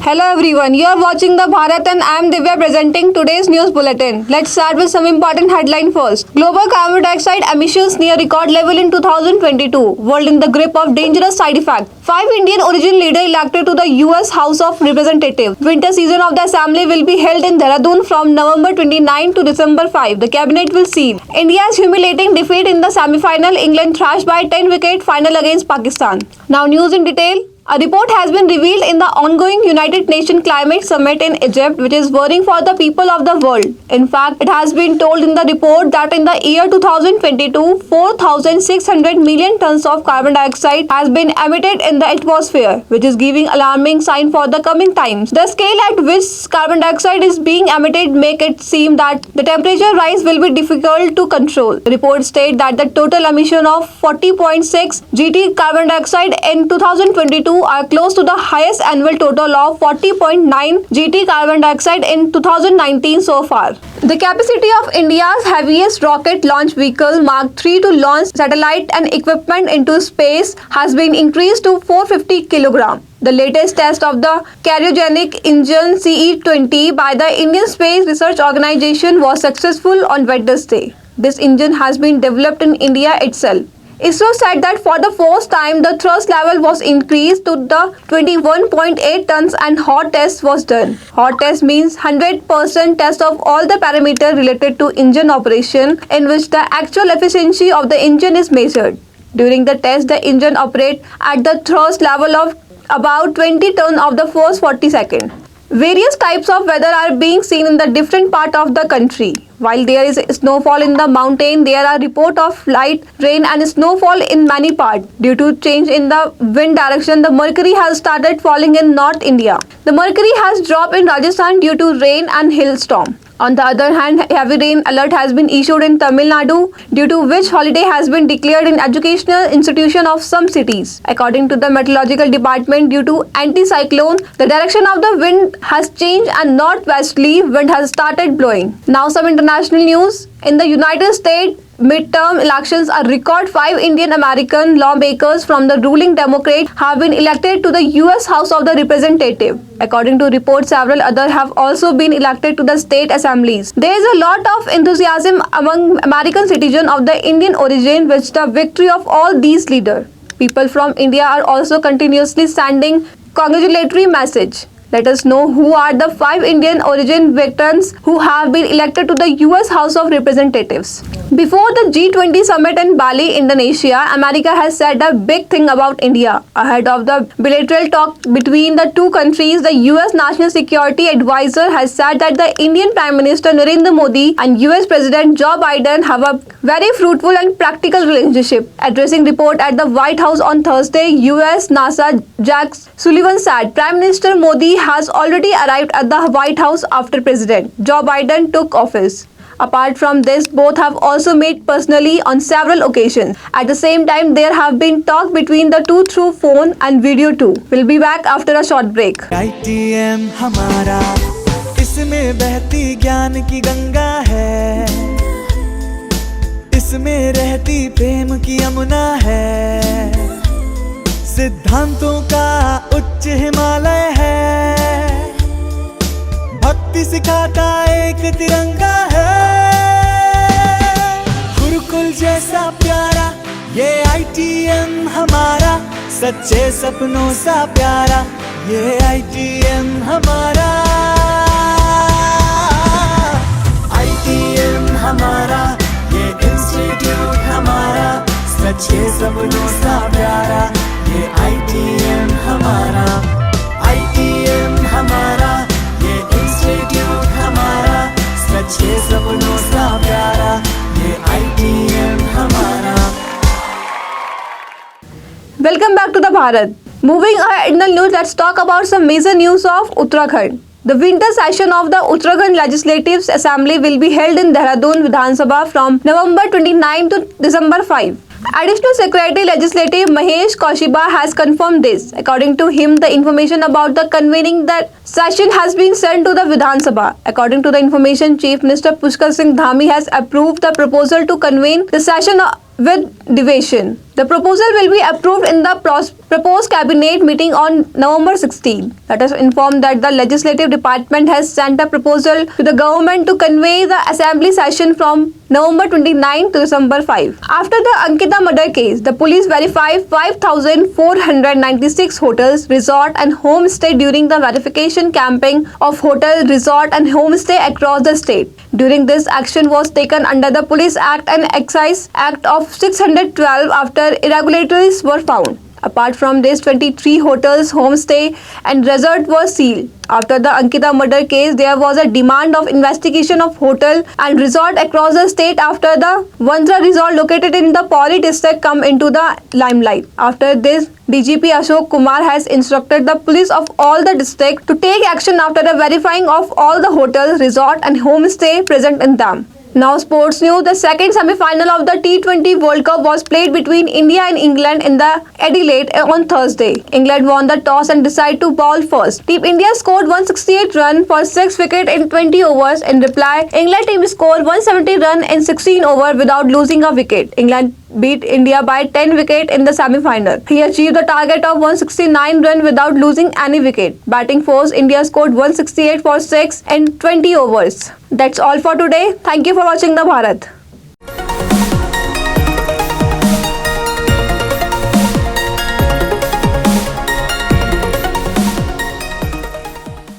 Hello everyone, you are watching the Bharat and I am Divya presenting today's news bulletin. Let's start with some important headline first. Global carbon dioxide emissions near record level in 2022. World in the grip of dangerous side effects. 5 Indian origin leader elected to the US House of Representatives. Winter season of the assembly will be held in Dehradun from November 29 to December 5. The cabinet will seal. India's humiliating defeat in the semi-final. England thrashed by 10-wicket final against Pakistan. Now news in detail. A report has been revealed in the ongoing United Nations Climate Summit in Egypt, which is worrying for the people of the world. In fact, it has been told in the report that in the year 2022, 4,600 million tons of carbon dioxide has been emitted in the atmosphere, which is giving alarming sign for the coming times. The scale at which carbon dioxide is being emitted make it seem that the temperature rise will be difficult to control. The report states that the total emission of 40.6 GT carbon dioxide in 2022 are close to the highest annual total of 40.9 GT carbon dioxide in 2019 so far. The capacity of India's heaviest rocket launch vehicle Mark 3 to launch satellite and equipment into space has been increased to 450 kg. The latest test of the cryogenic engine CE-20 by the Indian Space Research Organization was successful on Wednesday. This engine has been developed in India itself. ISRO said that for the first time, the thrust level was increased to the 21.8 tons and hot test was done. Hot test means 100% test of all the parameters related to engine operation, in which the actual efficiency of the engine is measured. During the test, the engine operates at the thrust level of about 20 tons of the first 40 seconds. Various types of weather are being seen in the different part of the country. While there is snowfall in the mountain, there are reports of light rain and snowfall in many parts. Due to change in the wind direction, the mercury has started falling in North India. The mercury has dropped in Rajasthan due to rain and hailstorm. On the other hand, heavy rain alert has been issued in Tamil Nadu, due to which holiday has been declared in educational institution of some cities. According to the meteorological department, due to anticyclone, the direction of the wind has changed and northwesterly wind has started blowing. Now some international news. In the United States, midterm elections, a record 5 Indian American lawmakers from the ruling Democrat have been elected to the US House of the Representatives. According to reports, several others have also been elected to the state assemblies. There is a lot of enthusiasm among American citizens of the Indian origin with the victory of all these leaders. People from India are also continuously sending congratulatory message. Let us know who are the 5 Indian origin veterans who have been elected to the US House of Representatives. Before the G20 summit in Bali, Indonesia, America has said a big thing about India. Ahead of the bilateral talk between the two countries, the US National Security Advisor has said that the Indian Prime Minister Narendra Modi and US President Joe Biden have a very fruitful and practical relationship. Addressing report at the White House on Thursday, US NASA Jack Sullivan said Prime Minister Modi has already arrived at the White House after President Joe Biden took office. Apart from this, both have also met personally on several occasions. At the same time, there have been talks between the two through phone and video too. We'll be back after a short break. ITM हमारा, इसमें बहती ज्ञान की गंगा है, इसमें रहती प्रेम की यमुना है, सिद्धांतों का उच्च हिमालय है, भक्ति सिखाता एक तिरंगा है, गुरुकुल जैसा प्यारा ये ITM हमारा, सच्चे सपनों सा प्यारा ये ITM हमारा, ITM हमारा ये इंस्टीट्यूट हमारा, सच्चे सपनों सा प्यारा ये ITM हमारा, ITM हमारा ये इंस्टीट्यूट हमारा, सच्चे सपनों सा प्यारा ये ITM हमारा. Welcome back to the Bharat. Moving ahead in the news, let's talk about some major news of Uttarakhand. The winter session of the Uttarakhand Legislative Assembly will be held in Dehradun Vidhan Sabha from November 29 to December 5. Additional Secretary Legislative Mahesh Kaushiba has confirmed this. According to him, the information about the convening that session has been sent to the Vidhan Sabha. According to the information, Chief Minister Pushkar Singh Dhami has approved the proposal to convene the session with division. The proposal will be approved in the proposed cabinet meeting on November 16. Let us inform that the legislative department has sent a proposal to the government to convey the assembly session from November 29 to December 5. After the Ankita murder case, the police verified 5,496 hotels, resort and homestay during the verification camping of hotel, resort and homestay across the state. During this, action was taken under the Police Act and Excise Act of 612 after irregularities were found. Apart from this, 23 hotels, homestay and resort were sealed. After the Ankita murder case, there was a demand of investigation of hotel and resort across the state after the Vandra resort located in the Pauri district come into the limelight. After this, DGP Ashok Kumar has instructed the police of all the districts to take action after the verifying of all the hotels, resort and homestay present in them. Now sports news. The second semi-final of the T20 World Cup was played between India and England in the Adelaide on Thursday. England won the toss and decided to bowl first. Team India scored 168 runs for 6 wickets in 20 overs. In reply, England team scored 170 runs in 16 overs without losing a wicket. England beat India by 10 wickets in the semi-final. He achieved the target of 169 runs without losing any wicket. Batting force, India scored 168 for 6 in 20 overs. That's all for today. Thank you for watching the Bharat.